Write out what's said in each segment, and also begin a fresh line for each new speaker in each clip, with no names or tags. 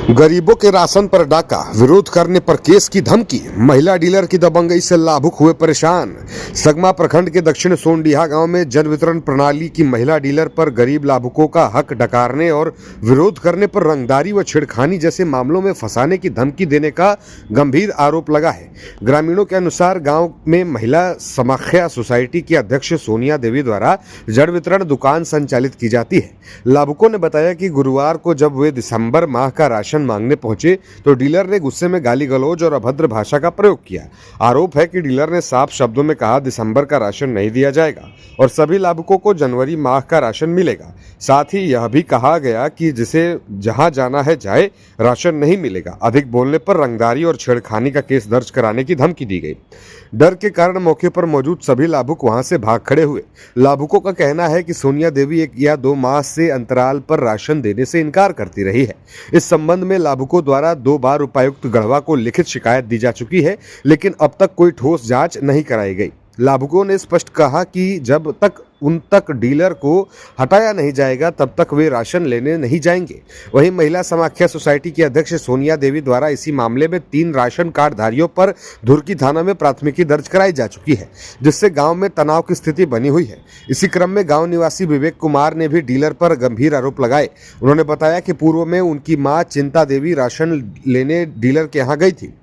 गरीबों के राशन पर डाका, विरोध करने पर केस की धमकी, महिला डीलर की दबंगई से लाभुक हुए परेशान। सगमा प्रखंड के दक्षिण सोनडीहा गांव में जन वितरण प्रणाली की महिला डीलर पर गरीब लाभुकों का हक डकारने और विरोध करने पर रंगदारी व छेड़खानी जैसे मामलों में फंसाने की धमकी देने का गंभीर आरोप लगा है। ग्रामीणों के अनुसार गाँव में महिला समाख्या सोसाइटी की अध्यक्ष सोनिया देवी द्वारा जन वितरण दुकान संचालित की जाती है। लाभुकों ने बताया कि गुरुवार को जब वे दिसंबर माह का राशन मांगने पहुंचे तो डीलर ने गुस्से में गाली गलौज और अभद्र भाषा का प्रयोग किया। आरोप है कि डीलर ने साफ शब्दों में कहा दिसंबर का राशन नहीं दिया जाएगा और सभी लाभुकों को जनवरी माह का राशन मिलेगा। साथ ही यह भी कहा गया कि जिसे जहां जाना है जाए, राशन नहीं मिलेगा। अधिक बोलने पर रंगदारी और छेड़खानी का केस दर्ज कराने की धमकी दी गई। डर के कारण मौके पर मौजूद सभी लाभुक वहां से भाग खड़े हुए। लाभुकों का कहना है कि सोनिया देवी 1 या 2 माह से अंतराल पर राशन देने से इनकार करती रही है। इस संबंध में लाभुकों द्वारा 2 बार उपायुक्त गढ़वा को लिखित शिकायत दी जा चुकी है, लेकिन अब तक कोई ठोस जांच नहीं कराई गई। लाभुकों ने स्पष्ट कहा कि जब तक उन तक डीलर को हटाया नहीं जाएगा तब तक वे राशन लेने नहीं जाएंगे। वहीं महिला समाख्या सोसाइटी की अध्यक्ष सोनिया देवी द्वारा इसी मामले में 3 राशन कार्ड धारियों पर धुर्की थाना में प्राथमिकी दर्ज कराई जा चुकी है, जिससे गांव में तनाव की स्थिति बनी हुई है। इसी क्रम में गांव निवासी विवेक कुमार ने भी डीलर पर गंभीर आरोप लगाए। उन्होंने बताया कि पूर्व में उनकी मां चिंता देवी राशन लेने डीलर के यहाँ गई थी,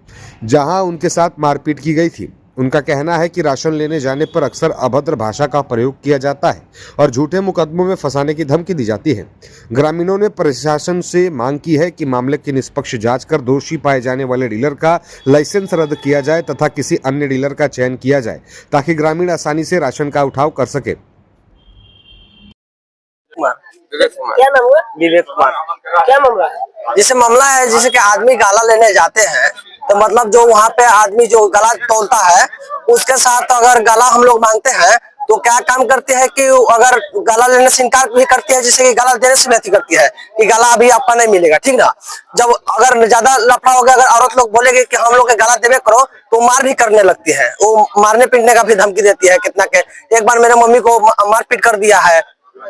जहाँ उनके साथ मारपीट की गई थी। उनका कहना है कि राशन लेने जाने पर अक्सर अभद्र भाषा का प्रयोग किया जाता है और झूठे मुकदमों में फंसाने की धमकी दी जाती है। ग्रामीणों ने प्रशासन से मांग की है कि मामले की निष्पक्ष जांच कर दोषी पाए जाने वाले डीलर का लाइसेंस रद्द किया जाए तथा किसी अन्य डीलर का चयन किया जाए ताकि ग्रामीण आसानी से राशन का उठाव कर सके।
क्या नाम हुआ?
विवेक कुमार।
क्या मामला है?
जैसे मामला है जैसे कि आदमी गाला लेने जाते हैं तो मतलब जो वहाँ पे आदमी जो गला तोलता है उसके साथ अगर गला हम लोग मांगते हैं तो क्या काम करते हैं कि अगर गला लेने से इनकार भी करती है, जैसे कि गला देने से भी करती है कि गला अभी आपका नहीं मिलेगा, ठीक ना। जब अगर ज्यादा लफड़ा हो गया, अगर औरत लोग बोलेगे कि हम लोग के गला देवे करो तो मार भी करने लगती है। वो मारने पीटने का भी धमकी देती है कितना के। एक बार मेरे मम्मी को मारपीट कर दिया है।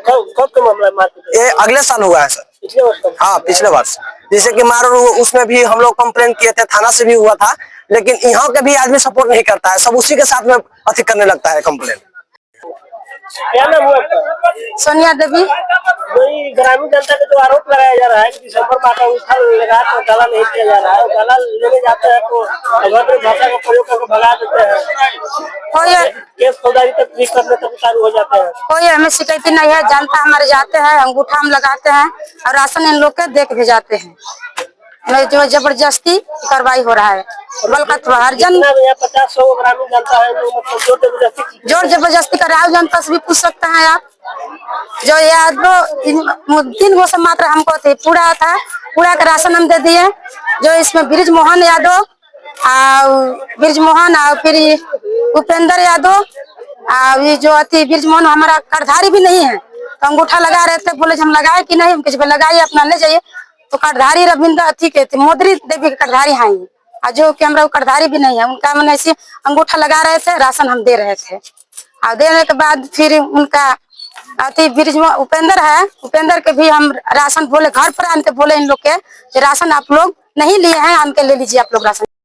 कब का मामला है? मारपीट
ये अगले साल हुआ है सर।
पिछले वर्ष?
हाँ, पिछले वर्ष। जैसे कि मार उसमें भी हम लोग कंप्लेन किए थे, थाना से भी हुआ था, लेकिन यहाँ के भी आदमी सपोर्ट नहीं करता है, सब उसी के साथ में अति करने लगता है कंप्लेन।
क्या नाम हुआ आपका?
सोनिया देवी।
वही ग्रामीण जनता के जो आरोप लगाया जा रहा है कि दिसंबर माह का उठा लगा तो गला नहीं दिया जा रहा है, गला लेने जाते हैं तो अभद्र भाषा का प्रयोग करके भगा देते हैं, केस फौजदारी तक भी करने तक उतारू हो जाते हैं।
कोई हमें शिकायत नहीं है, जनता हमारे जाते हैं, अंगूठा हम लगाते हैं और राशन इन लोग के देख भी जाते हैं। जो जबरदस्ती कार्रवाई हो रहा है, बल का हरजन
50-100 ग्रामीण जनता है, मतलब
जोर जबरदस्ती कर रहा है। जनता से भी पूछ सकते हैं आप। जो याद 3 गो से मात्र हमको थे, पूरा था, पूरा का राशन हम दे दिए। जो इसमें ब्रिज मोहन यादव और फिर उपेंद्र यादव और जो अति ब्रिज मोहन हमारा कार्डधारी भी नहीं है, तो अंगूठा लगा रहे थे। बोले हम लगाए कि नहीं, हम किसी पे लगाइए, अपना ले जाइए। तो कार्डधारी रविंद्र अति के थे, मोदरी देवी के कार्डधारी हैं, और जो कैमरा कार्डधारी भी नहीं है उनका, मैंने ऐसे अंगूठा लगा रहे थे, राशन हम दे रहे थे। और देने के बाद फिर उनका अति ब्रिज उपेंद्र है, उपेंद्र के भी हम राशन बोले घर पर आने बोले इन लोग के राशन आप लोग नहीं लिए हैं, आन के ले लीजिए आप लोग राशन।